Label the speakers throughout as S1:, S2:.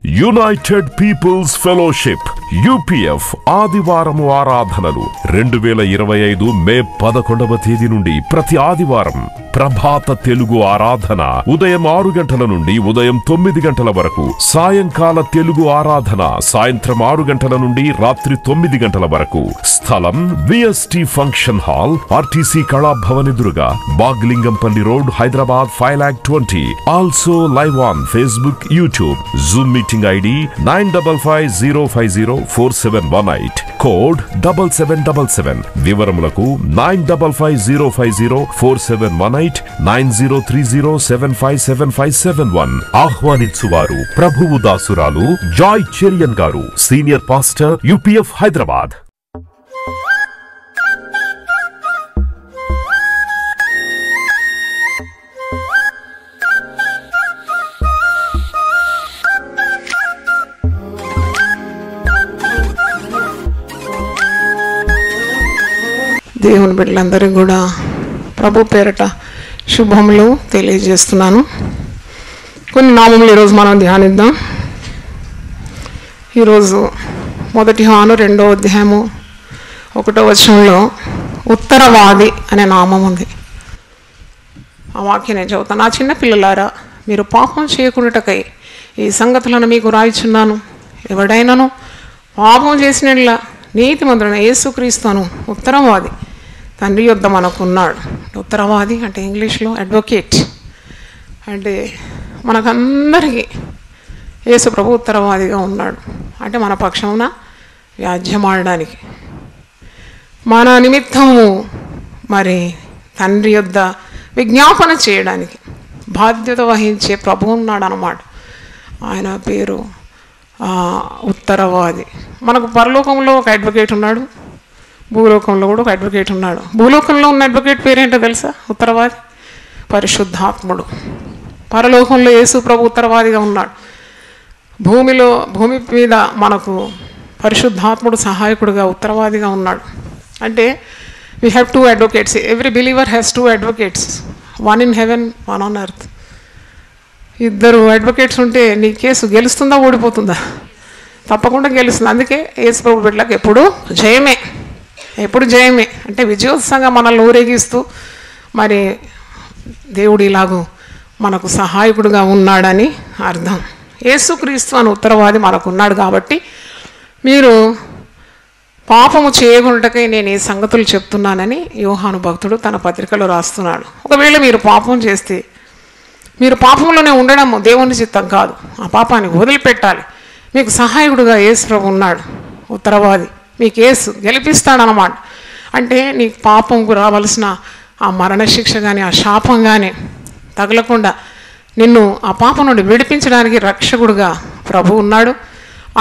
S1: United peoples fellowship UPF ఆదివారము ఆరాధనలు 2025 మే 11వ తేదీ నుండి ప్రతి ఆదివారం ప్రభాత తెలుగు ఆరాధన ఉదయం 6 గంటల నుండి ఉదయం 9 గంటల వరకు, సాయంకాల తెలుగు ఆరాధన సాయంత్రం 6 గంటల నుండి రాత్రి 9 గంటల వరకు. స్థలం VST function hall, RTC Kalabhavan ఎదురుగా, Baglingampally road, Hyderabad 5,20,000. Also live on Facebook, YouTube. Zoom meeting ID 9550504718, code 7777. వివరములకు 9550504718, 9030757571. ఆహ్వానించువారు ప్రభువు దాసురాలు జాయ్ చెరియన్ గారు, సీనియర్ పాస్టర్, UPF హైదరాబాద్.
S2: దేవుని బిడ్డలందరికీ కూడా ప్రభు పేరట శుభములు తెలియజేస్తున్నాను. కొన్ని నామములు ఈరోజు మనం ధ్యానిద్దాం. ఈరోజు 1 యోహాను 2వ అధ్యాయము 1వ వచనంలో ఉత్తరవాది అనే నామం ఉంది. ఆ వాక్యం నేను చదువుతాను. నా చిన్న పిల్లలారా, మీరు పాపం చేయకుండాటకై ఈ సంగతులను మీకు రాయిచున్నాను. ఎవడైనాను పాపం చేసినట్లా నీతిమంతుడైన యేసుక్రీస్తును ఉత్తరవాది తండ్రి యొద్ద మనకున్నాడు. ఉత్తరవాది అంటే ఇంగ్లీష్లో అడ్వకేట్. అంటే మనకందరికీ యేసు ప్రభు ఉత్తరవాదిగా ఉన్నాడు. అంటే మన పక్షమున వ్యాజ్యమాడడానికి, మన నిమిత్తము మరి తండ్రి యొద్ద విజ్ఞాపన చేయడానికి బాధ్యత వహించే ప్రభు ఉన్నాడు అన్నమాట. ఆయన పేరు ఉత్తరవాది. మనకు పరలోకంలో ఒక అడ్వకేట్ ఉన్నాడు, భూలోకంలో కూడా ఒక అడ్వకేట్ ఉన్నాడు. భూలోకంలో ఉన్న అడ్వకేట్ పేరేంటో తెలుసా? ఉత్తరవాది, పరిశుద్ధాత్ముడు. పరలోకంలో యేసు ప్రభు ఉత్తరవాదిగా ఉన్నాడు. భూమి మీద మనకు పరిశుద్ధాత్ముడు సహాయకుడుగా ఉత్తరవాదిగా ఉన్నాడు. అంటే we have 2 advocates. Every believer has 2 advocates, 1 in heaven, 1 on earth. 2 advocates ఉంటే నీ కేసు గెలుస్తుందా ఓడిపోతుందా? తప్పకుండా గెలుస్తుంది. అందుకే యేసు ప్రభు బిడ్డలకు ఎప్పుడు జయమే, ఎప్పుడు జయమే. అంటే విజయోత్సవంగా మనల్ని ఊరేగిస్తూ మరి దేవుడు ఇలాగూ మనకు సహాయకుడుగా ఉన్నాడని అర్థం. యేసుక్రీస్తు అని ఉత్తరవాది మనకు ఉన్నాడు. కాబట్టి మీరు పాపము చేయకుండాకై నేను ఈ సంగతులు చెప్తున్నానని యోహాను భక్తుడు తన పత్రికలో రాస్తున్నాడు. ఒకవేళ మీరు పాపం చేస్తే, మీరు పాపంలోనే ఉండడం దేవుని చిత్తం కాదు. ఆ పాపాన్ని వదిలిపెట్టాలి. మీకు సహాయకుడుగా యేసు ప్రభు ఉన్నాడు, ఉత్తరవాది. మీ కేసు గెలిపిస్తాడనమాట. అంటే నీకు పాపంకు రావాల్సిన ఆ మరణశిక్ష కానీ ఆ శాపం కానీ తగలకుండా నిన్ను ఆ పాపం నుండి విడిపించడానికి రక్షకుడుగా ప్రభు ఉన్నాడు.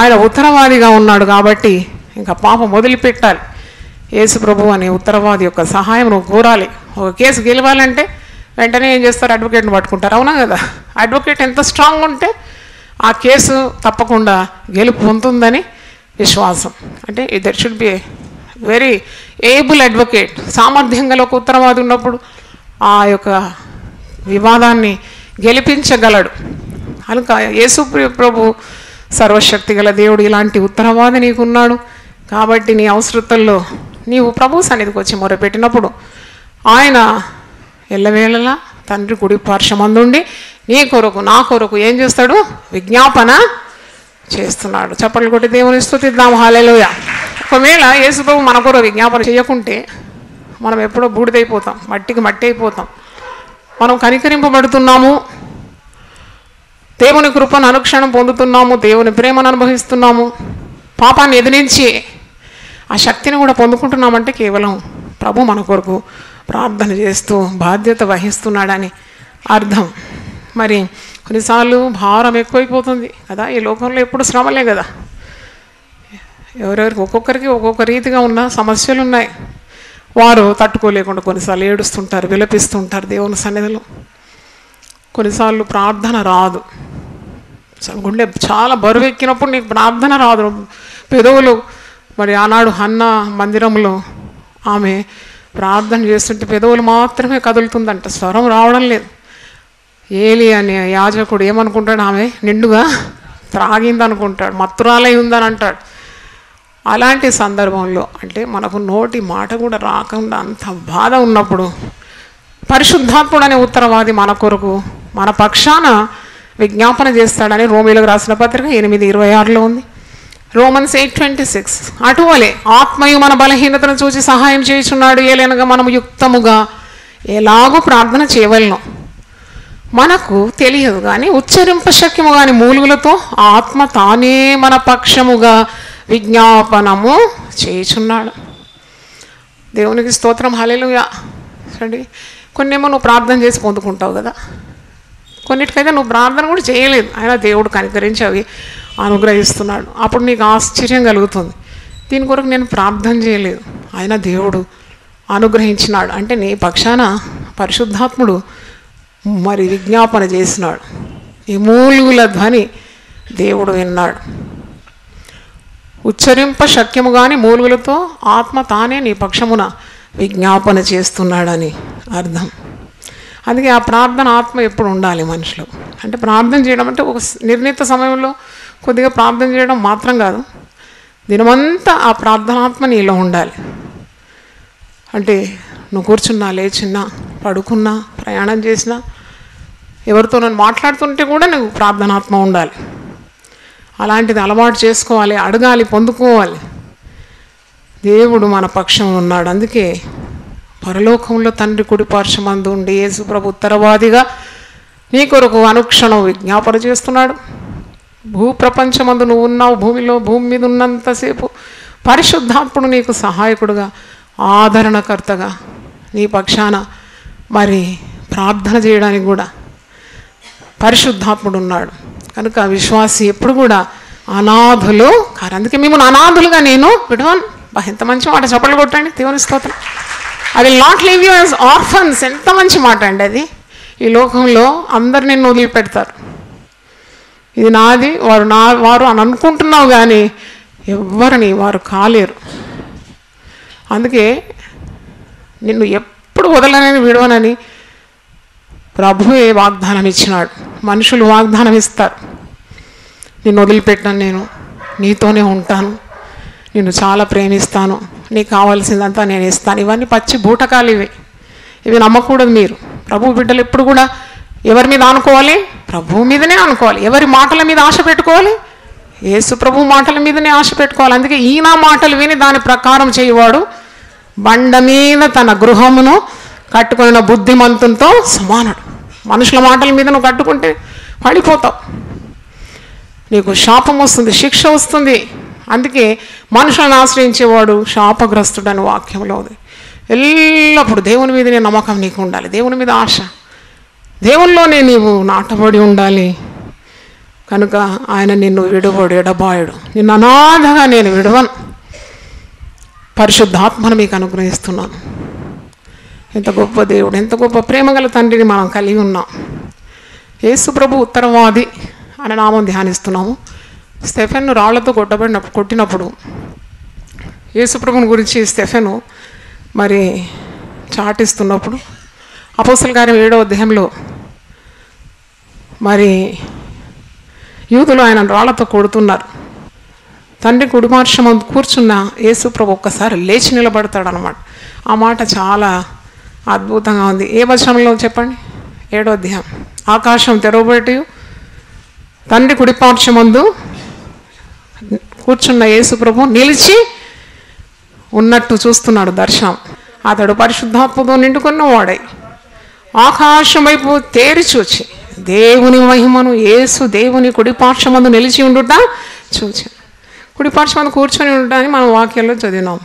S2: ఆయన ఉత్తరవాదిగా ఉన్నాడు. కాబట్టి ఇంకా పాపం వదిలిపెట్టాలి. యేసు ప్రభు అనే ఉత్తరవాది యొక్క సహాయం నువ్వు కోరాలి. ఒక కేసు గెలవాలంటే వెంటనే ఏం చేస్తారు? అడ్వకేట్ని పట్టుకుంటారు. అవునా కదా? అడ్వకేట్ ఎంత స్ట్రాంగ్ ఉంటే ఆ కేసు తప్పకుండా గెలుపు పొందుతుందని విశ్వాసం. అంటే that should be very able advocate. సామర్థ్యం గల ఒక ఉత్తరవాది ఉన్నప్పుడు ఆ యొక్క వివాదాన్ని గెలిపించగలడు. కనుక యేసు ప్రభు సర్వశక్తి గల దేవుడు ఇలాంటి ఉత్తరవాది నీకున్నాడు. కాబట్టి నీ అవసరతల్లో నీవు ప్రభు సన్నిధికి వచ్చి మొరపెట్టినప్పుడు ఆయన ఎల్లవేళలా తండ్రి కుడి పార్శ్వమందుండి నీ కొరకు నా కొరకు ఏం చేస్తాడు? విజ్ఞాపన చేస్తున్నాడు. చప్పట్లు కొట్టి దేవుని స్తుతిద్దాం. హల్లెలూయా. ఒకవేళ యేసు ప్రభు మన కొరకు విజ్ఞాపన చేయకుంటే మనం ఎప్పుడో బూడిదైపోతాం, మట్టికి మట్టి అయిపోతాం. మనం కనికరింపబడుతున్నాము, దేవుని కృపను అనుక్షణం పొందుతున్నాము, దేవుని ప్రేమను అనుభవిస్తున్నాము, పాపాన్ని ఎదిరించి ఆ శక్తిని కూడా పొందుకుంటున్నామంటే కేవలం ప్రభు మన కొరకు ప్రార్థన చేస్తూ బాధ్యత వహిస్తున్నాడని అర్థం. మరి కొన్నిసార్లు భారం ఎక్కువైపోతుంది కదా. ఈ లోకంలో ఎప్పుడు శ్రమలే కదా. ఎవరెవరికి ఒక్కొక్కరికి ఒక్కొక్క రీతిగా ఉన్న సమస్యలు ఉన్నాయి. వారు తట్టుకోలేకుండా కొన్నిసార్లు ఏడుస్తుంటారు, విలపిస్తుంటారు దేవుని సన్నిధిలో. కొన్నిసార్లు ప్రార్థన రాదు. గుండె చాలా బరువు ఎక్కినప్పుడు నీకు ప్రార్థన రాదు. పెదవులు మరి ఆనాడు హన్నా మందిరంలో ఆమె ప్రార్థన చేస్తుంటే పెదవులు మాత్రమే కదులుతుందంట, స్వరం రావడం లేదు. ఏలి అనే యాజకుడు ఏమనుకుంటాడు? ఆమె నిండుగా త్రాగింది అనుకుంటాడు, మత్తురాలై ఉందని అంటాడు. అలాంటి సందర్భంలో అంటే మనకు నోటి మాట కూడా రాకుండా అంత బాధ ఉన్నప్పుడు పరిశుద్ధాత్ముడు అనే ఉత్తరవాది మన కొరకు మన పక్షాన విజ్ఞాపన చేస్తాడని రోమీయులకు రాసిన పత్రిక 8:26లో ఉంది. రోమన్స్ 8:26 అటువలే ఆత్మయు మన బలహీనతను చూసి సహాయం చేయుచున్నాడు. ఏలైనగా మనము యుక్తముగా ఎలాగూ ప్రార్థన చేయవలెనో మనకు తెలియదు కానీ ఉచ్చరింప శక్యము కానీ మూలుగులతో ఆత్మ తానే మన పక్షముగా విజ్ఞాపనము చేయుచున్నాడు. దేవునికి స్తోత్రం, హల్లెలూయా. చూడండి, కొన్నేమో నువ్వు ప్రార్థన చేసి పొందుకుంటావు కదా, కొన్నిటికైతే నువ్వు ప్రార్థన కూడా చేయలేదు, ఆయన దేవుడు కనికరించి అవి అనుగ్రహిస్తున్నాడు. అప్పుడు నీకు ఆశ్చర్యం కలుగుతుంది, దీని కొరకు నేను ప్రార్థన చేయలేదు, ఆయన దేవుడు అనుగ్రహించినాడు. అంటే నీ పక్షాన పరిశుద్ధాత్ముడు మరి విజ్ఞాపన చేసినాడు. ఈ మూలుగుల ధ్వని దేవుడు విన్నాడు. ఉచ్చరింప శక్యము కానీ మూలుగులతో ఆత్మ తానే నీ పక్షమున విజ్ఞాపన చేస్తున్నాడని అర్థం. అందుకే ఆ ప్రార్థన ఆత్మ ఎప్పుడు ఉండాలి మనిషిలో. అంటే ప్రార్థన చేయడం అంటే ఒక నిర్ణీత సమయంలో కొద్దిగా ప్రార్థన చేయడం మాత్రం కాదు, దినమంతా ఆ ప్రార్థనాత్మ నీలో ఉండాలి. అంటే నువ్వు కూర్చున్నా, లేచిన్నా, పడుకున్నా, ప్రయాణం చేసినా, ఎవరితో నన్ను మాట్లాడుతుంటే కూడా నువ్వు ప్రార్థనాత్మ ఉండాలి. అలాంటిది అలవాటు చేసుకోవాలి, అడగాలి, పొందుకోవాలి. దేవుడు మన పక్షం ఉన్నాడు. అందుకే పరలోకంలో తండ్రి కుడి పార్శ్వమందు ఉండి యేసు ప్రభు ఉత్తరవాదిగా నీ కొరకు అనుక్షణం విజ్ఞాపన చేస్తున్నాడు. భూప్రపంచమందు నువ్వు ఉన్నావు, భూమి మీద ఉన్నంతసేపు పరిశుద్ధాత్ముడు నీకు సహాయకుడుగా, ఆదరణకర్తగా నీ పక్షాన మరి ప్రార్థన చేయడానికి కూడా పరిశుద్ధాత్ముడు ఉన్నాడు. కనుక విశ్వాసి ఎప్పుడు కూడా అనాథులు కారు. అందుకే మిమ్మల్ని అనాథులుగా నేను విడవను. ఎంత మంచి మాట, చప్పట్లు కొట్టండి, దేవుని స్తోత్రం. I will not leave you as orphans. ఎంత మంచి మాట అండి అది. ఈ లోకంలో అందరు నిన్ను వదిలిపెడతారు, ఇది నాది, వారు అని అనుకుంటున్నావు కానీ ఎవరిని వారు కాలేరు. అందుకే నిన్ను ఎప్పుడు వదలనని విడవనని ప్రభువే వాగ్దానం ఇచ్చినాడు. మనుషులు వాగ్దానం ఇస్తారు, నిన్ను వదిలిపెట్టాను, నేను నీతోనే ఉంటాను, నిన్ను చాలా ప్రేమిస్తాను, నీకు కావాల్సిందంతా నేను ఇస్తాను. ఇవన్నీ పచ్చి బూటకాలు, ఇవి నమ్మకూడదు. మీరు ప్రభు బిడ్డలు ఎప్పుడు కూడా ఎవరి మీద ఆనుకోవాలి? ప్రభువు మీదనే ఆనుకోవాలి. ఎవరి మాటల మీద ఆశ పెట్టుకోవాలి? యేసు ప్రభు మాటల మీదనే ఆశ పెట్టుకోవాలి. అందుకే ఈయన మాటలు విని దాని ప్రకారం చేయవాడు బండ మీద తన గృహమును కట్టుకున్న బుద్ధిమంతునితో సమానుడు. మనుషుల మాటల మీద నువ్వు కట్టుకుంటే పడిపోతావు, నీకు శాపం వస్తుంది, శిక్ష వస్తుంది. అందుకే మనుషులను ఆశ్రయించేవాడు శాపగ్రస్తుడు అని వాక్యంలో ఉంది. ఎల్లప్పుడూ దేవుని మీదనే నమ్మకం నీకు ఉండాలి, దేవుని మీద ఆశ, దేవునిలోనే నీవు నాటబడి ఉండాలి. కనుక ఆయన నిన్ను విడువడు, ఎడబాయడు. నిన్ను అనాథగా నేను విడవను. పరిశుద్ధాత్మను మీకు అనుగ్రహిస్తున్నాను. ఎంత గొప్ప దేవుడు, ఎంత గొప్ప ప్రేమగల తండ్రిని మనం కలిగి ఉన్నాం. యేసు ప్రభు ఉత్తరవాది అనే నామం ధ్యానిస్తున్నాము. స్టెఫెన్ను రాళ్లతో కొట్టినప్పుడు యేసు ప్రభుని గురించి స్టెఫెను మరి చాటిస్తున్నప్పుడు అపోస్తల కార్యం 7వ అధ్యాయంలో మరి యూదులు ఆయన రాళ్లతో కొడుతున్నారు. తండ్రి కుడిపార్శ్వం కూర్చున్న యేసు ప్రభు ఒక్కసారి లేచి నిలబడతాడు అన్నమాట. ఆ మాట చాలా అద్భుతంగా ఉంది. ఏ వచనంలో చెప్పండి? 7వ అధ్యాయం. ఆకాశం తెరవబడి తండ్రి కుడిపార్శ్వమందు కూర్చున్న యేసు ప్రభు నిలిచి ఉన్నట్టు చూస్తున్నాడు దర్శనం. అతడు పరిశుద్ధాత్మతో నిండుకున్న వాడై ఆకాశం వైపు తేరి చూచి దేవుని మహిమను యేసు దేవుని కుడిపార్శ్వమందు నిలిచి ఉండుట చూచాను. కుడిపార్శ్వమందు కూర్చొని ఉండటాన్ని మనం వాక్యంలో చదివినాం.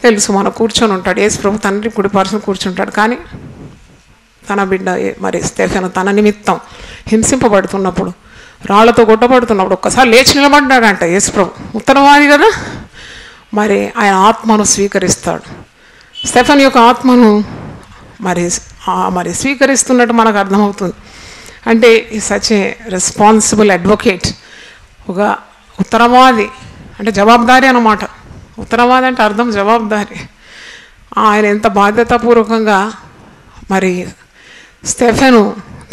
S2: తెలుసు, మనం కూర్చొని ఉంటాడు యేసు ప్రభు తండ్రి కుడిపార్శ్వం కూర్చుంటాడు. కానీ తన బిడ్డ మరి స్టెఫెను తన నిమిత్తం హింసింపబడుతున్నప్పుడు, రాళ్లతో కొట్టబడుతున్నప్పుడు ఒక్కసారి లేచి నిలబడ్డాడంట యేసు ప్రభు. ఉత్తరవాది కదా, మరి ఆయన ఆత్మను స్వీకరిస్తాడు. స్టెఫెన్ యొక్క ఆత్మను మరి స్వీకరిస్తున్నట్టు మనకు అర్థమవుతుంది. అంటే ఈ సచ్ ఏ రెస్పాన్సిబుల్ అడ్వకేట్, ఒక ఉత్తరవాది అంటే జవాబుదారీ అన్నమాట. ఉత్తరవాది అంటే అర్థం జవాబుదారీ. ఆయన ఎంత బాధ్యతాపూర్వకంగా మరి స్టెఫెను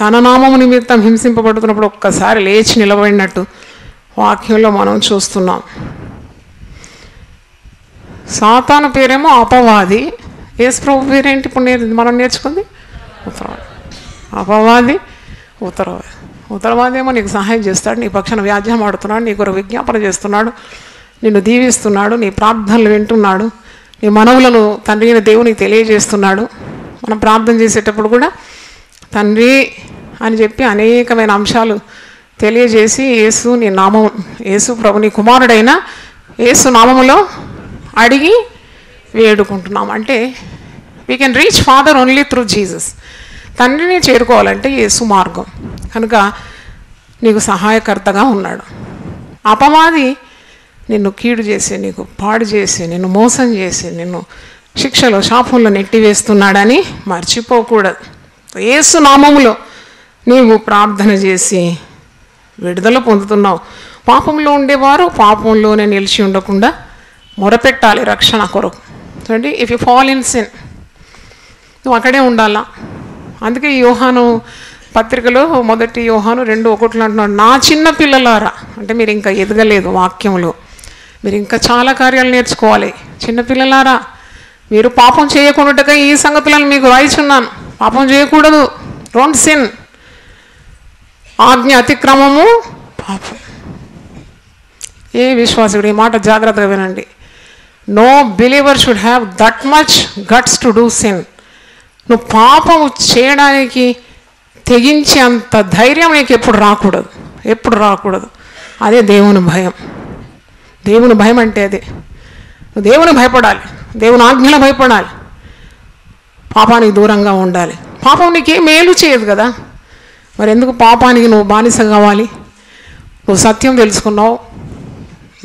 S2: తన నామము నిమిత్తం హింసింపబడుతున్నప్పుడు ఒక్కసారి లేచి నిలబడినట్టు వాక్యంలో మనం చూస్తున్నాం. సాతాను పేరేమో అపవాది, యేసు ప్రభు పేరేంటి ఇప్పుడు మనం నేర్చుకుంది? ఉత్తరవాది. అపవాది ఉత్తరవాది. ఉత్తరవాది ఏమో నీకు సహాయం చేస్తాడు, నీ పక్షాన వ్యాజ్యం ఆడుతున్నాడు, నీ కొరకు విజ్ఞాపన చేస్తున్నాడు, నిన్ను దీవిస్తున్నాడు, నీ ప్రార్థనలు వింటున్నాడు, నీ మనవులను తండ్రి అయిన దేవునికి తెలియజేస్తున్నాడు. మనం ప్రార్థన చేసేటప్పుడు కూడా తండ్రి అని చెప్పి అనేకమైన అంశాలు తెలియజేసి యేసు నీ నామం, యేసు ప్రభు నీ కుమారుడైన యేసు నామములో అడిగి వేడుకుంటున్నాం. అంటే we can reach father only through Jesus. తండ్రిని చేరుకోవాలంటే యేసు మార్గం కనుక నీకు సహాయకర్తగా ఉన్నాడు. అపవాది నిన్ను కీడు చేసి, నీకు పాడు చేసి, నిన్ను మోసం చేసి, నిన్ను శిక్షలో శాపంలో నెట్టివేస్తున్నాడని మర్చిపోకూడదు. యేసు నామములో నీవు ప్రార్థన చేసి విడుదల పొందుతున్నావు. పాపంలో ఉండేవారు పాపంలోనే నిలిచి ఉండకుండా మొరపెట్టాలి రక్షణ కొరకు. చూడండి, if you fall in sin, నువ్వు అక్కడే ఉండాలా. అందుకే యోహాను పత్రికలో 1 యోహాను 2:1 అంటున్నాడు, నా చిన్న పిల్లలారా, అంటే మీరు ఇంకా ఎదగలేదు వాక్యంలో, మీరు ఇంకా చాలా కార్యాలు నేర్చుకోవాలి. చిన్నపిల్లలారా, మీరు పాపం చేయకుండా ఈ సంగతులను మీకు రాయిచున్నాను. పాపం చేయకూడదు, డోంట్ సిన్. ఆజ్ఞ అతిక్రమము పాపం. ఏ విశ్వాసుడు ఈ మాట జాగ్రత్తగా వినండి. No believer should have that much guts to do sin. నువ్వు పాపము చేయడానికి తెగించే అంత ధైర్యం నీకు ఎప్పుడు రాకూడదు. అదే దేవుని భయం. దేవుని భయం అంటే అదే. నువ్వు దేవుని భయపడాలి, దేవుని ఆజ్ఞలో భయపడాలి, పాపానికి దూరంగా ఉండాలి. పాపం నీకేం మేలు చేయదు కదా, మరి ఎందుకు పాపానికి నువ్వు బానిస కావాలి? నువ్వు సత్యం తెలుసుకున్నావు,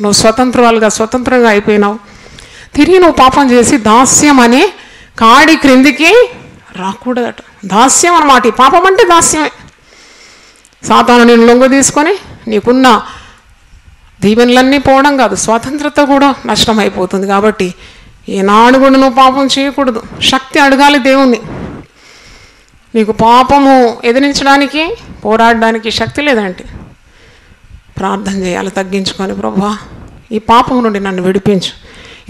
S2: నువ్వు స్వతంత్రంగా అయిపోయినావు, తిరిగి నువ్వు పాపం చేసి దాస్యం అనే కాడి క్రిందికి రాకూడదట. దాస్యం అన్నమాట. ఈ పాపం అంటే దాస్యమే. సాతాను నేను లొంగ తీసుకొని నీకున్న దీవెనలన్నీ పోవడం కాదు, స్వాతంత్రత కూడా నష్టం అయిపోతుంది. కాబట్టి ఏనాడు కూడా నువ్వు పాపం చేయకూడదు. శక్తి అడగాలి దేవుణ్ణి. నీకు పాపము ఎదిరించడానికి, పోరాడడానికి శక్తి లేదంటే ప్రార్థన చేయాలి తగ్గించుకొని, ప్రభువా ఈ పాపం నుండి నన్ను విడిపించు,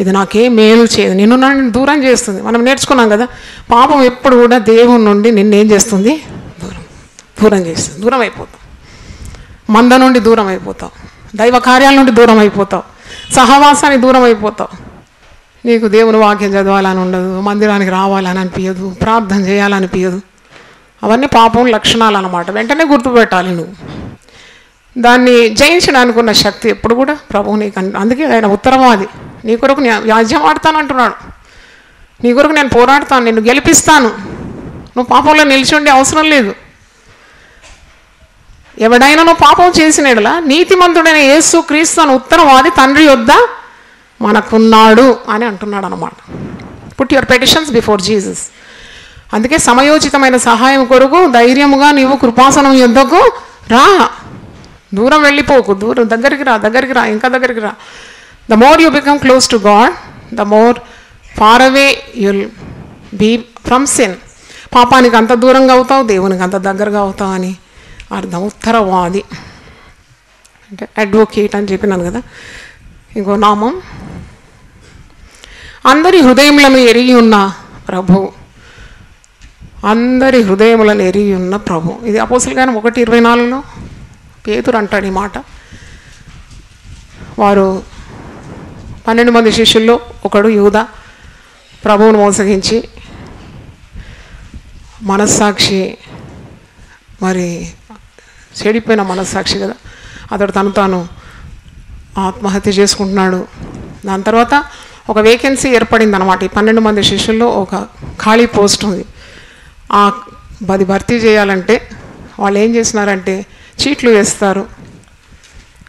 S2: ఇది నాకేం మేలు చేయదు, నన్ను దూరం చేస్తుంది. మనం నేర్చుకున్నాం కదా, పాపం ఎప్పుడు కూడా దేవుని నుండి నిన్నేం చేస్తుంది? దూరం చేస్తుంది. దూరం అయిపోతావు, మంద నుండి దూరం అయిపోతావు, దైవ కార్యాల నుండి దూరం అయిపోతావు, సహవాసానికి దూరం అయిపోతావు. నీకు దేవుని వాక్యం చదవాలని ఉండదు, మందిరానికి రావాలని అనిపించదు, ప్రార్థన చేయాలనిపించదు. అవన్నీ పాపం లక్షణాలు అన్నమాట. వెంటనే గుర్తుపెట్టాలి నువ్వు. దాన్ని జయించడానికి ఉన్న శక్తి ఎప్పుడు కూడా ప్రభువు నీకు. అందుకే ఆయన ఉత్తరవాది. నీ కొరకు నేను వ్యాజ్యం ఆడతాను అంటున్నాడు. నీ కొరకు నేను పోరాడతాను, నిన్ను గెలిపిస్తాను. నువ్వు పాపంలో నిలిచి ఉండే అవసరం లేదు. ఎవడైనా నువ్వు పాపం చేసినట్లా నీతిమంతుడైన యేసు క్రీస్తు అని ఉత్తరవాది తండ్రి యొద్ద మనకున్నాడు అని అంటున్నాడు అన్నమాట. Put your petitions before Jesus. అందుకే సమయోచితమైన సహాయం కొరకు ధైర్యముగా నీవు కృపాసనం యొద్దకు రా. దూరం వెళ్ళిపోకు, దగ్గరికి రా, ఇంకా దగ్గరికి రా. The more you become close to God, the more far away you'll be from sin. పాపానికి అంత దూరంగా అవుతావు, దేవునికి అంత దగ్గరగా అవుతావు అని అర్థం. ఉత్తరవాది అంటే అడ్వొకేట్ అని చెప్పినాను కదా. ఇంకో నామం, అందరి హృదయములను ఎరిగి ఉన్న ప్రభు. అందరి హృదయములను ఎరిగి ఉన్న ప్రభు. ఇది అపోస్తలుల కార్యం 1:24 పేతురు అంటాడు ఈ మాట. వారు 12 మంది శిష్యుల్లో ఒకడు యూదా ప్రభువును మోసగించి మనస్సాక్షి, మరి చెడిపోయిన మనస్సాక్షి కదా, అతడు తాను ఆత్మహత్య చేసుకుంటున్నాడు. దాని తర్వాత ఒక వేకెన్సీ ఏర్పడింది అనమాట. ఈ 12 మంది శిష్యుల్లో ఒక ఖాళీ పోస్ట్ ఉంది. ఆ 10 భర్తీ చేయాలంటే వాళ్ళు ఏం చేసినారంటే చీట్లు వేస్తారు.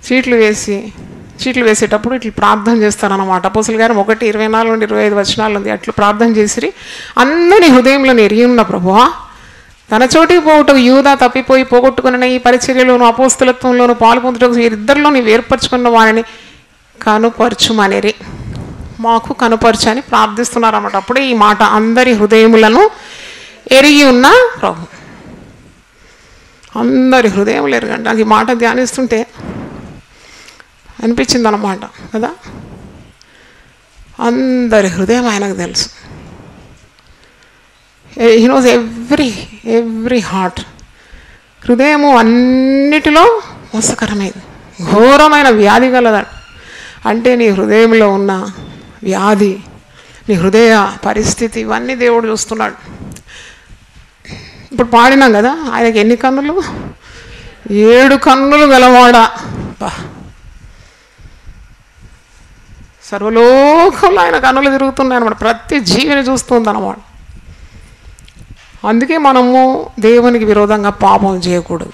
S2: చీట్లు వేసేటప్పుడు ఇట్లా ప్రార్థన చేస్తారన్నమాట. అపోస్తలుల కార్యం 1:24-25 ఉంది. అట్లా ప్రార్థన చేసిరి, అందరి హృదయంలో ఎరిగి ఉన్న ప్రభువా, తన చోటికి పోవుటకు యూదా తప్పిపోయి పోగొట్టుకున్న ఈ పరిచర్యలోను అపోస్తలత్వంలోను పాలు పొందుటకు వీరిద్దరిలో నీవు ఏర్పరచుకున్న వారిని కనుపరచుమనేరి, మాకు కనుపరచని ప్రార్థిస్తున్నారు అన్నమాట. అప్పుడే ఈ మాట, అందరి హృదయములను ఎరిగి ఉన్న ప్రభు. అందరి హృదయములు ఎరగండి. నాకు ఈ మాట ధ్యానిస్తుంటే అనిపించింది అన్నమాట కదా. అందరి హృదయం ఆయనకు తెలుసు. He knows every heart. హృదయము అన్నిటిలో మోసకరమైనది, ఘోరమైన వ్యాధి గలదండి. అంటే నీ హృదయంలో ఉన్న వ్యాధి, నీ హృదయ పరిస్థితి, ఇవన్నీ దేవుడు చూస్తున్నాడు. ఇప్పుడు పాడినాం కదా, ఆయనకి ఎన్ని కన్నులు? 7 కన్నులు గలవాడా. సర్వలోకంలో ఆయన కన్నులు తిరుగుతున్నాయి అన్నమాట. ప్రతి జీవిని చూస్తుంది అన్నమాట. అందుకే మనము దేవునికి విరోధంగా పాపం చేయకూడదు,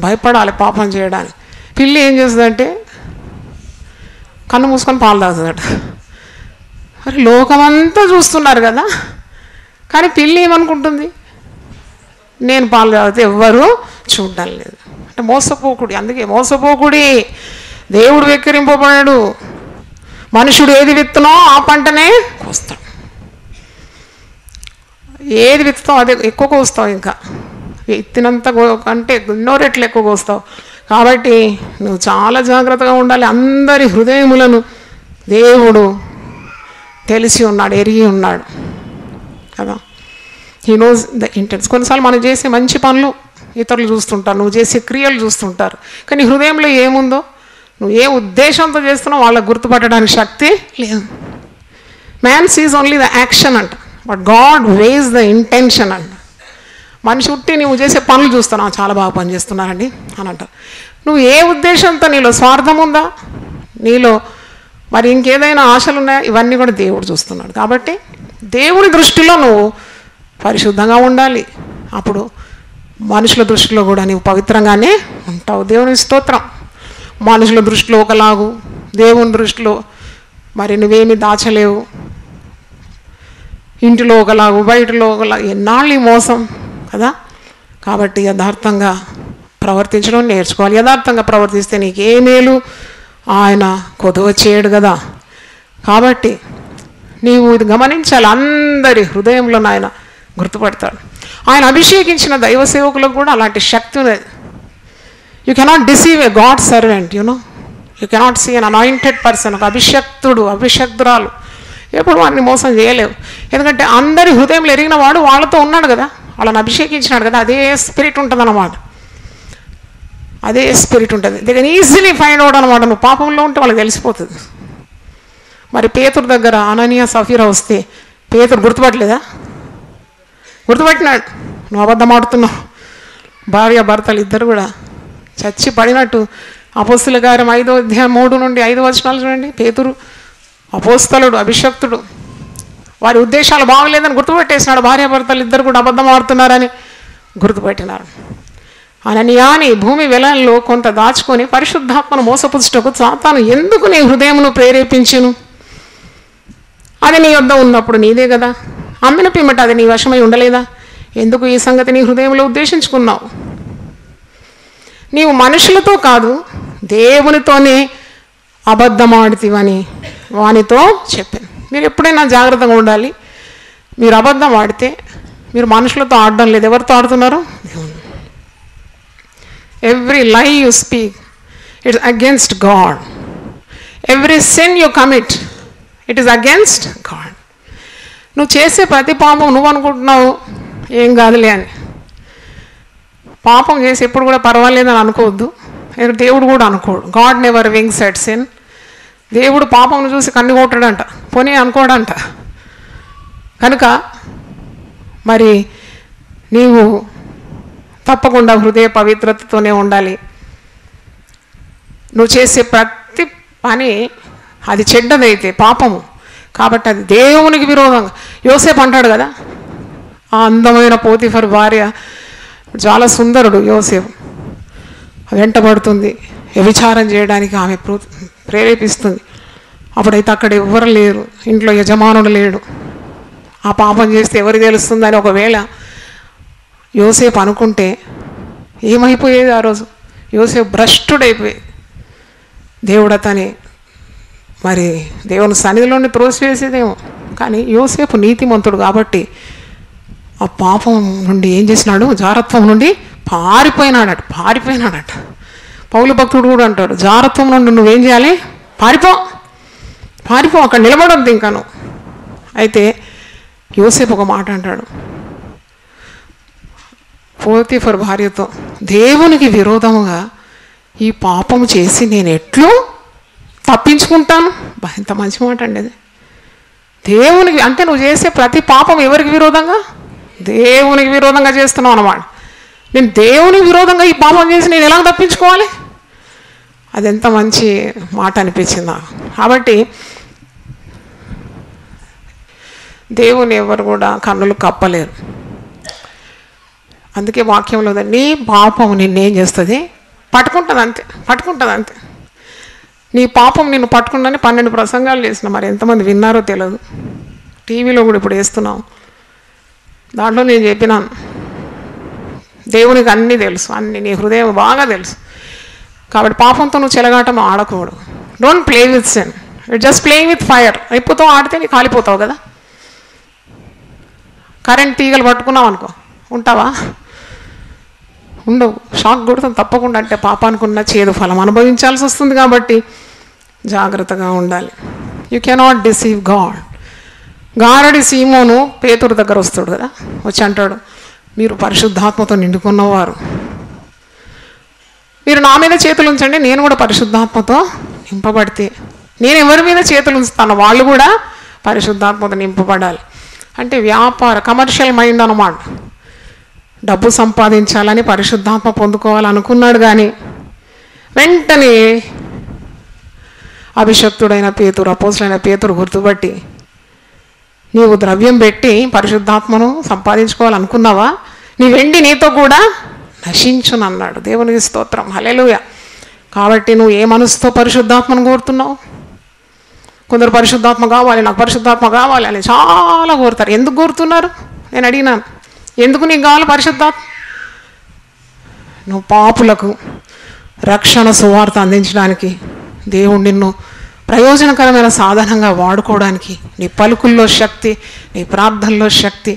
S2: భయపడాలి పాపం చేయడానికి. పిల్లి ఏం చేస్తుందంటే కన్ను మూసుకొని పాలు తాగుతుందట. మరి లోకమంతా చూస్తున్నారు కదా, కానీ పిల్లి ఏమనుకుంటుంది, నేను పాలు తాగితే ఎవ్వరూ చూడడం లేదు. అంటే మోసపోకుడి. అందుకే మోసపోకుడి. దేవుడు వెక్కిరింపబడాడు. మనుషుడు ఏది విత్తనో ఆ పంటనే కోస్తాడు. ఏది విత్తుతావు అదే ఎక్కువ కోస్తావు, ఇంకా విత్తినంత అంటే ఎన్నో రెట్లు ఎక్కువ కోస్తావు. కాబట్టి నువ్వు చాలా జాగ్రత్తగా ఉండాలి. అందరి హృదయములను దేవుడు తెలిసి ఉన్నాడు, ఎరిగి ఉన్నాడు కదా. He knows the intense. కొన్నిసార్లు మనం చేసే మంచి పనులు ఇతరులు చూస్తుంటారు, నువ్వు చేసే క్రియలు చూస్తుంటారు, కానీ హృదయంలో ఏముందో, నువ్వు ఏ ఉద్దేశంతో చేస్తున్నావు వాళ్ళకు గుర్తుపట్టడానికి శక్తి లేదు. Man sees only the action అంట, but God weighs the intention అంట. మనిషి ఉట్టి నువ్వు చేసే పనులు చూస్తున్నావు, చాలా బాగా పని చేస్తున్నారండి అని అంటారు. నువ్వు ఏ ఉద్దేశంతో, నీలో స్వార్థం ఉందా, నీలో మరి ఇంకేదైనా ఆశలు ఉన్నాయా, ఇవన్నీ కూడా దేవుడు చూస్తున్నాడు. కాబట్టి దేవుని దృష్టిలో నువ్వు పరిశుద్ధంగా ఉండాలి. అప్పుడు మనుషుల దృష్టిలో కూడా నీవు పవిత్రంగానే ఉంటావు. దేవుని స్తోత్రం. మనుషుల దృష్టిలో ఒకలాగు, దేవుని దృష్టిలో మరి నువ్వేమీ దాచలేవు. ఇంటిలో ఒకలాగు, బయటలో ఒకలాగు, ఎన్నాళ్ళు ఈ మోసం కదా. కాబట్టి యథార్థంగా ప్రవర్తించడం నేర్చుకోవాలి. యథార్థంగా ప్రవర్తిస్తే నీకు ఏ మేలు ఆయన కొదువ చేయడు కదా. కాబట్టి నీవు ఇది గమనించాలి. అందరి హృదయంలో ఆయన గుర్తుపడతాడు. ఆయన అభిషేకించిన దైవ సేవకులకు కూడా అలాంటి శక్తి ఉన్నది. You cannot deceive a God servant, you cannot see an anointed person. ఒక అభిషక్తురాలు ఎప్పుడు వారిని మోసం చేయలేవు. ఎందుకంటే అందరి హృదయంలో ఎరిగిన వాడు వాళ్ళతో ఉన్నాడు కదా, వాళ్ళని అభిషేకించినాడు కదా. అదే స్పిరిట్ ఉంటుంది అన్నమాట, అదే స్పిరిట్ ఉంటుంది. They can easily find out అనమాట. నువ్వు పాపంలో ఉంటే వాళ్ళకి తెలిసిపోతుంది. మరి పేతురు దగ్గర అననీయ సఫీరా వస్తే పేతురు గుర్తుపట్టలేదా? గుర్తుపట్టినాడు. నువ్వు అబద్ధం ఆడుతున్నావు. భార్య భర్తలు ఇద్దరు కూడా చచ్చి పడినట్టు. అపోస్తుల కార్యం 5వ అధ్యాయం 3 నుండి 5 వచనాలు చూడండి. పేతురు అపోస్తలుడు, అభిషక్తుడు, వారి ఉద్దేశాలు బాగలేదని గుర్తుపెట్టేసినాడు. భార్య భర్తలు ఇద్దరు కూడా అబద్ధం ఆడుతున్నారని గుర్తుపెట్టినారు. అననీయాని భూమి వెలంలో కొంత దాచుకొని పరిశుద్ధాత్మను మోసపుచ్చుటకు సాతాను ఎందుకు నీ హృదయమును ప్రేరేపించును? అది నీ వద్ద ఉన్నప్పుడు నీదే కదా. అమ్మిన పిమ్మట అది నీ వశమై ఉండలేదా? ఎందుకు ఈ సంగతి నీ హృదయంలో ఉద్దేశించుకున్నావు? నీవు మనుషులతో కాదు దేవునితోనే అబద్ధమాడుతీవని వానితో చెప్పాను. మీరు ఎప్పుడైనా జాగ్రత్తగా ఉండాలి. మీరు అబద్ధం ఆడితే మీరు మనుషులతో ఆడడం లేదు. ఎవరితో ఆడుతున్నారు? ఎవ్రీ లై you speak it's against God. Every sin you commit it is against God. నువ్వు చేసే ప్రతి పాపం నువ్వు అనుకుంటున్నావు ఏం కాదులే అని. పాపం చేసి ఎప్పుడు కూడా పర్వాలేదని అనుకోవద్దు. దేవుడు కూడా అనుకోడు. God never wings at sin. దేవుడు పాపంను చూసి కన్ను కొట్టడంట, పోనీ అనుకోడంట. కనుక మరి నీవు తప్పకుండా హృదయ పవిత్రతతోనే ఉండాలి. నువ్వు చేసే ప్రతి పని అది చెడ్డదైతే పాపము, కాబట్టి అది దేవునికి విరోధంగా. యోసేపు అంటాడు కదా, ఆ అందమైన పోతిఫర్ భార్య, చాలా సుందరుడు యోసేపు, వెంటబడుతుంది, వ్యభిచారం చేయడానికి ఆమె ప్రేరేపిస్తుంది. అప్పుడైతే అక్కడ ఎవ్వరు లేరు, ఇంట్లో యజమానుడు లేడు. ఆ పాపం చేస్తే ఎవరికి తెలుస్తుందని ఒకవేళ యోసేపు అనుకుంటే ఏమైపోయేది? ఆ రోజు యోసేపు భ్రష్టుడైపోయి దేవుడు అతని మరి దేవుని సన్నిధిలోని త్రోసివేసేదేమో. కానీ యోసేపు నీతిమంతుడు కాబట్టి ఆ పాపం నుండి ఏం చేసినాడు? జారత్వం నుండి పారిపోయినాడట. పౌలు భక్తుడు కూడా అంటాడు, జారత్వం నుండి నువ్వేం చేయాలి? పారిపో, అక్కడ నిలబడొద్దు ఇంకా నువ్వు. అయితే యోసేపు ఒక మాట అంటాడు పోతీఫర్ భార్యతో, దేవునికి విరోధముగా ఈ పాపము చేసి నేను ఎట్లు తప్పించుకుంటాను? ఎంత మంచి మాట అండి అది. దేవునికి అంటే నువ్వు చేసే ప్రతి పాపం ఎవరికి విరోధంగా? దేవునికి విరోధంగా చేస్తున్నావు అన్నమాట. నేను దేవునికి విరోధంగా ఈ పాపం చేసి నేను ఎలా తప్పించుకోవాలి? అది ఎంత మంచి మాట అనిపించింది నాకు. కాబట్టి దేవుని ఎవరు కూడా కన్నులు కప్పలేరు. అందుకే వాక్యంలో నీ పాపం నిన్నేం చేస్తుంది? పట్టుకుంటుంది అంతే. నీ పాపం నిన్ను పట్టుకుందని 12 ప్రసంగాలు చేసిన, మరి ఎంతమంది విన్నారో తెలియదు. టీవీలో కూడా ఇప్పుడు వేస్తున్నాం. దాంట్లో నేను చెప్పినాను, దేవునికి అన్నీ తెలుసు, నీ హృదయం బాగా తెలుసు. కాబట్టి పాపంతో నువ్వు చెలగాటం ఆడకూడదు. Don't play with sin, it just playing with fire. అయిపోతావు, ఆడితే నీకు కాలిపోతావు కదా. కరెంట్ తీగలు పట్టుకున్నావు అనుకో, ఉంటావా? ఉండవు, షాక్ కొడుతుంది తప్పకుండా. అంటే పాపానుకున్న చేదు ఫలం అనుభవించాల్సి వస్తుంది. కాబట్టి జాగ్రత్తగా ఉండాలి. You cannot deceive God. గారడి సీమోను పేతురు దగ్గర వస్తాడు కదా, వచ్చి అంటాడు, మీరు పరిశుద్ధాత్మతో నిండుకున్నవారు, మీరు నా మీద చేతులు ఉంచండి, నేను కూడా పరిశుద్ధాత్మతో నింపబడితే. నేను ఎవరి మీద చేతులు ఉంచుతాను, వాళ్ళు కూడా పరిశుద్ధాత్మతో నింపబడాలి. అంటే కమర్షియల్ మైండ్ అన్నమాట. డబ్బు సంపాదించాలని పరిశుద్ధాత్మ పొందుకోవాలనుకున్నాడు. కానీ వెంటనే అభిషక్తుడైన పేతురు, అపోస్తులైన పేతురు గుర్తుపట్టి, నీవు ద్రవ్యం పెట్టి పరిశుద్ధాత్మను సంపాదించుకోవాలనుకున్నావా? నీ వెండి నీతో కూడా నశించునన్నాడు. దేవునికి స్తోత్రం, హల్లెలూయా. కాబట్టి నువ్వు ఏ మనసుతో పరిశుద్ధాత్మను కోరుతున్నావు? కొందరు పరిశుద్ధాత్మ కావాలి, నాకు పరిశుద్ధాత్మ కావాలి అని చాలా కోరుతారు. ఎందుకు కోరుతున్నారు? నేను అడిగినాను, ఎందుకు నీకు కావాలి పరిశుద్ధాత్మ? నువ్వు పాపులకు రక్షణ సువార్త అందించడానికి, దేవుడు నిన్ను ప్రయోజనకరమైన సాధనంగా వాడుకోవడానికి, నీ పలుకుల్లో శక్తి, నీ ప్రార్థనలో శక్తి,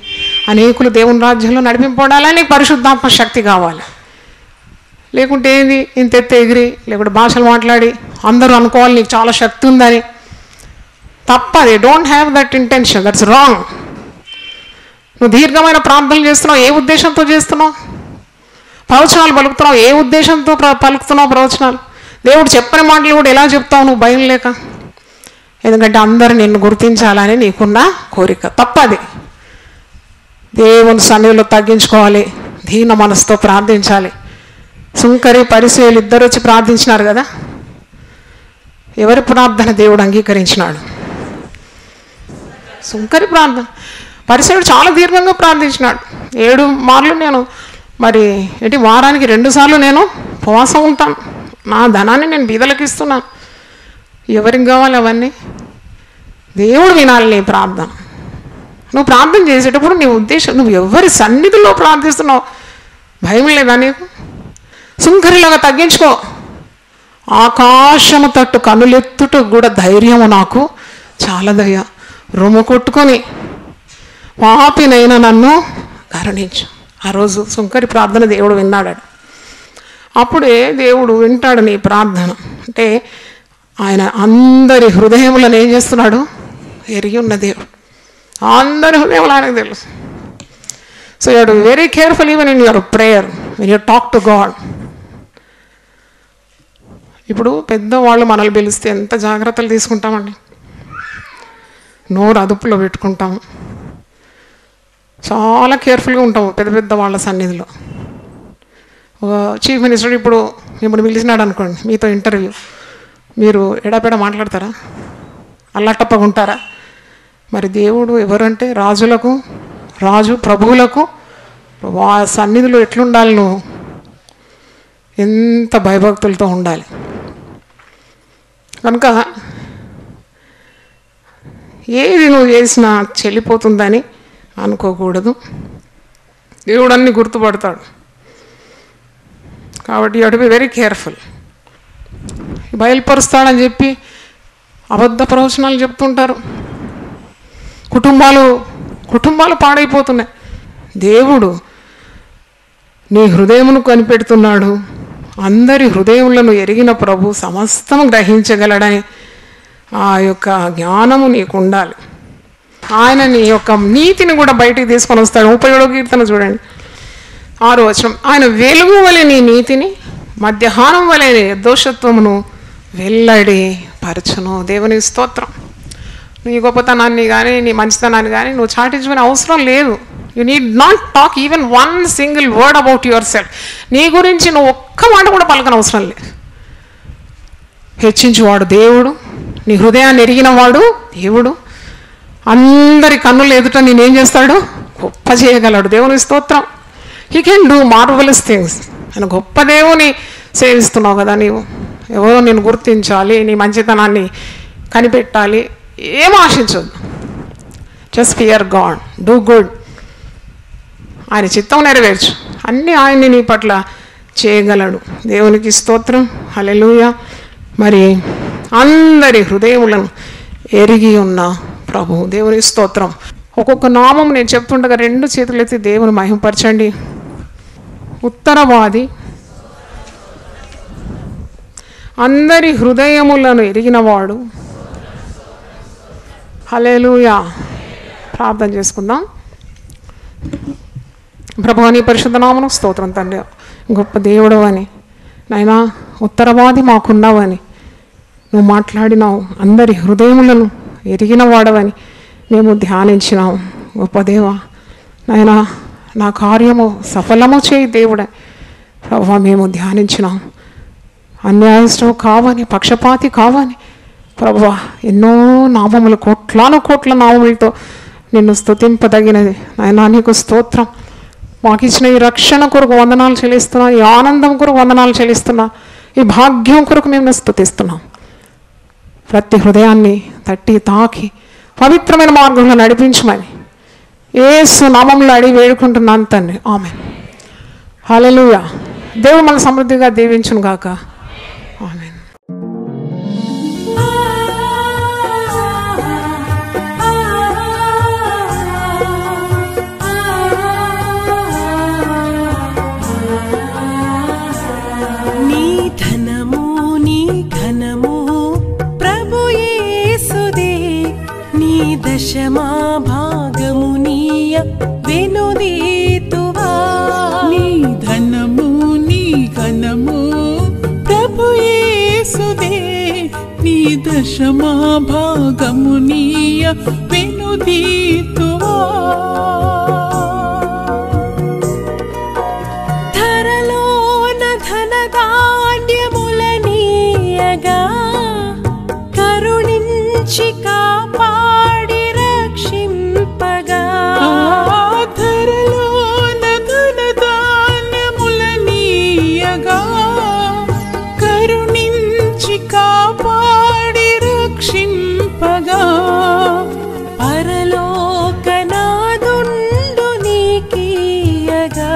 S2: అనేకులు దేవుని రాజ్యంలో నడిపింపడాలని నీకు పరిశుద్ధాత్మ శక్తి కావాలి. లేకుంటే ఏంది, ఇంత ఎత్తే ఎగిరి, లేకుంటే భాషలు మాట్లాడి అందరూ అనుకోవాలి నీకు చాలా శక్తి ఉందని. తప్పది. Don't have that intention, that's wrong. నువ్వు దీర్ఘమైన ప్రార్థనలు చేస్తున్నావు, ఏ ఉద్దేశంతో చేస్తున్నావు? ప్రవచనాలు పలుకుతున్నావు, ఏ ఉద్దేశంతో పలుకుతున్నావు ప్రవచనాలు? దేవుడు చెప్పని మాటలు కూడా ఎలా చెప్తావు నువ్వు భయం లేక? ఎందుకంటే అందరూ నిన్ను గుర్తించాలని నీకున్న కోరిక. తప్పది. దేవుని సన్నిధిలో తగ్గించుకోవాలి, దీన మనసుతో ప్రార్థించాలి. సుంకరి పరిసయ్యులు ఇద్దరు వచ్చి ప్రార్థించినారు కదా, ఎవరి ప్రార్థన దేవుడు అంగీకరించినాడు? సుంకరి ప్రార్థన. పరిసయ్యుడు చాలా దీర్ఘంగా ప్రార్థించినాడు. 7 మార్లు నేను వారానికి 2 సార్లు నేను ఉపవాసం ఉంటాను, నా ధనాన్ని నేను బీదలకు ఇస్తున్నాను. ఎవరికి కావాలి అవన్నీ? దేవుడు వినాలి నీ ప్రార్థన. నువ్వు ప్రార్థన చేసేటప్పుడు నీ ఉద్దేశం, నువ్వు ఎవరి సన్నిధిలో ప్రార్థిస్తున్నావు? భయం లేదా నీకు? సుంకరిలాగా తగ్గించుకో. ఆకాశము తట్టు కనులెత్తుట కూడా ధైర్యము నాకు చాలదయ్యా, రొమ్ము కొట్టుకొని పాపినైనా నన్ను కరుణించు. ఆ రోజు సుంకరి ప్రార్థన దేవుడు విన్నాడు. అప్పుడే దేవుడు వింటాడు నీ ప్రార్థన. అంటే ఆయన అందరి హృదయములను ఏం చేస్తున్నాడు? ఎరిగి ఉన్న దేవుడు. అందరి హృదయములు ఆయనకు తెలుసు. So you have to be very careful even in your prayer when you talk to God. ఇప్పుడు పెద్దవాళ్ళు మనల్ని పిలిస్తే ఎంత జాగ్రత్తలు తీసుకుంటామండి. నోరు అదుపులో పెట్టుకుంటాము, చాలా కేర్ఫుల్గా ఉంటాము పెద్ద పెద్ద వాళ్ళ సన్నిధిలో. చీఫ్ మినిస్టర్ ఇప్పుడు మిమ్మల్ని పిలిచినాడు అనుకోండి, మీతో ఇంటర్వ్యూ, మీరు ఎడాపెడా మాట్లాడతారా? అల్లటప్పగా ఉంటారా? మరి దేవుడు ఎవరంటే రాజు ప్రభువులకు సన్నిధిలో ఎట్లుండాలి? నువ్వు ఎంత భయభక్తులతో ఉండాలి. కనుక ఏది నువ్వు చేసినా చెల్లిపోతుందని అనుకోకూడదు. దేవుడు అన్ని గుర్తుపడతాడు. కాబట్టి you have to be very careful. బయలుపరుస్తాడని చెప్పి అబద్ధ ప్రవచనాలు చెప్తుంటారు. కుటుంబాలు పాడైపోతున్నాయి. దేవుడు నీ హృదయమును కనిపెడుతున్నాడు. అందరి హృదయములను ఎరిగిన ప్రభు సమస్తము గ్రహించగలడని ఆ యొక్క జ్ఞానము నీకు ఉండాలి. ఆయన నీ యొక్క నీతిని కూడా బయటికి తీసుకొని వస్తాడు. 37వ కీర్తన చూడండి 6వ వచనం. ఆయన వెలుగు వలె నీ నీతిని, మధ్యాహ్నం వలె నీ నిర్దోషత్వమును వెల్లడి పరచును. దేవునికి స్తోత్రం. నీ గొప్పతనాన్ని కానీ నీ మంచితనాన్ని కానీ నువ్వు చాటించుకునే అవసరం లేదు. You need not talk even one single word about your self. నీ గురించి నువ్వు ఒక్క మాట కూడా పలకన అవసరం లేదు. హెచ్చించువాడు దేవుడు, నీ హృదయాన్ని ఎరిగిన వాడు దేవుడు. అందరి కన్నులు ఎదుట నేనేం చేస్తాడు? గొప్ప చేయగలడు. దేవుని స్తోత్రం. He can do marvellous things. ఆయన గొప్ప దేవుని సేవిస్తున్నావు కదా నీవు. ఎవరో నేను గుర్తించాలి, నీ మంచితనాన్ని కనిపెట్టాలి, ఏం ఆశించొద్దు. Just fear God, do good. ఆయన చిత్తం నెరవేర్చు. అన్నీ ఆయన్ని నీ పట్ల చేయగలడు. దేవునికి స్తోత్రం. హల్లెలూయా. మరి అందరి హృదయములను ఎరిగి ఉన్న ప్రభు. దేవుని స్తోత్రం. ఒక్కొక్క నామం నేను చెప్తుండగా 2 చేతులెత్తి దేవుని మహిమపరచండి. ఉత్తరవాది, అందరి హృదయములను ఎరిగినవాడు. హల్లెలూయా. ప్రార్థన చేసుకుందాం. ప్రభువా నీ పరిశుద్ధ నామమునకు స్తోత్రం తండ్రి. గొప్ప దేవుడు అని నాయనా, ఉత్తరవాది మాకున్నావని నువ్వు మాట్లాడినావు. అందరి హృదయములను ఎరిగిన వాడవని మేము ధ్యానించినాము. గొప్ప దేవా నాయనా, నా కార్యము సఫలము చేయి దేవుడే ప్రభువా మేము ధ్యానించినాం. అన్యాయస్తువు కావని, పక్షపాతి కావని ప్రభువా ఎన్నో నామములు, కోట్ల నామములతో నిన్ను స్తుతింపదగినది నాయనా. నీకు స్తోత్రం. మాకు ఇచ్చిన ఈ రక్షణ కొరకు వందనాలు చెల్లిస్తున్నా, ఈ ఆనందం కొరకు వందనాలు చెల్లిస్తున్నా, ఈ భాగ్యం కొరకు మేము స్తుతిస్తున్నాం. ప్రతి హృదయాన్ని తట్టి తాకి పవిత్రమైన మార్గంలో నడిపించమని యేసు నామములో అడిగి వేడుకుంటున్నాను తండ్రి. ఆమేన్. హల్లెలూయా. దేవుడు మన సమృద్ధిగా దీవించును గాక. ఆమేన్.
S3: దశమా భాగము నీయ వెనుదీతువా. నీ ధనము నీ ఘనము ప్రభు యేసుదే. నీ దశమా భాగము నీయ వెనుదీతువా. ధరలోన ధనధాన్యములనీయగా కరుణించి కాపాడి రక్షింపగా. ధరలోన ధనధాన్యములనీయగా కరుణించి కాపాడి రక్షింపగా. పరలోకనాదుండు నీకీయగా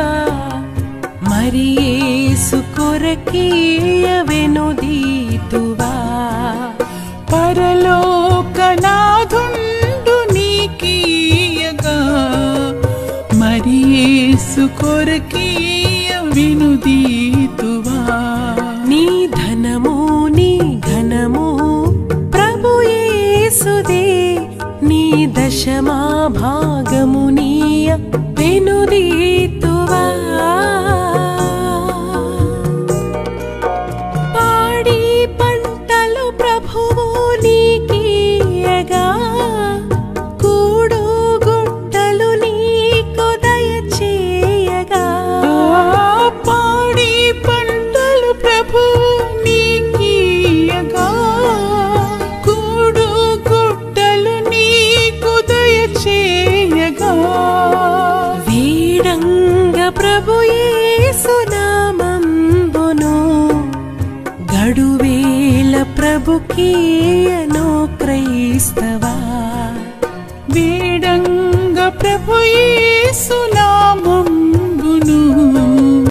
S3: మరి యేసు కొరకీయ వెనుదీతువా. పరలోకనాదుండు నీకీయగా మరి యేసు కొరకీయ వెనుదీతువా. నీ ధనము నీ ఘనము ప్రభు యేసుదే. నీ దశమా భాగము నీయ వెనుదీతువా. పాడి పంటలు ప్రభువు నీకీయగా కూడు గుట్టలు నీకు దయచేయగా. పాడి పంటలు ప్రభువు నీకీయగా కూడు గుట్టలు నీకు దయచేయగా. వీడంగ ప్రభు యేసు నామంబును గడువేల ప్రభుకీయను క్రైస్తవా. వీడంగ ప్రభు యేసు నామ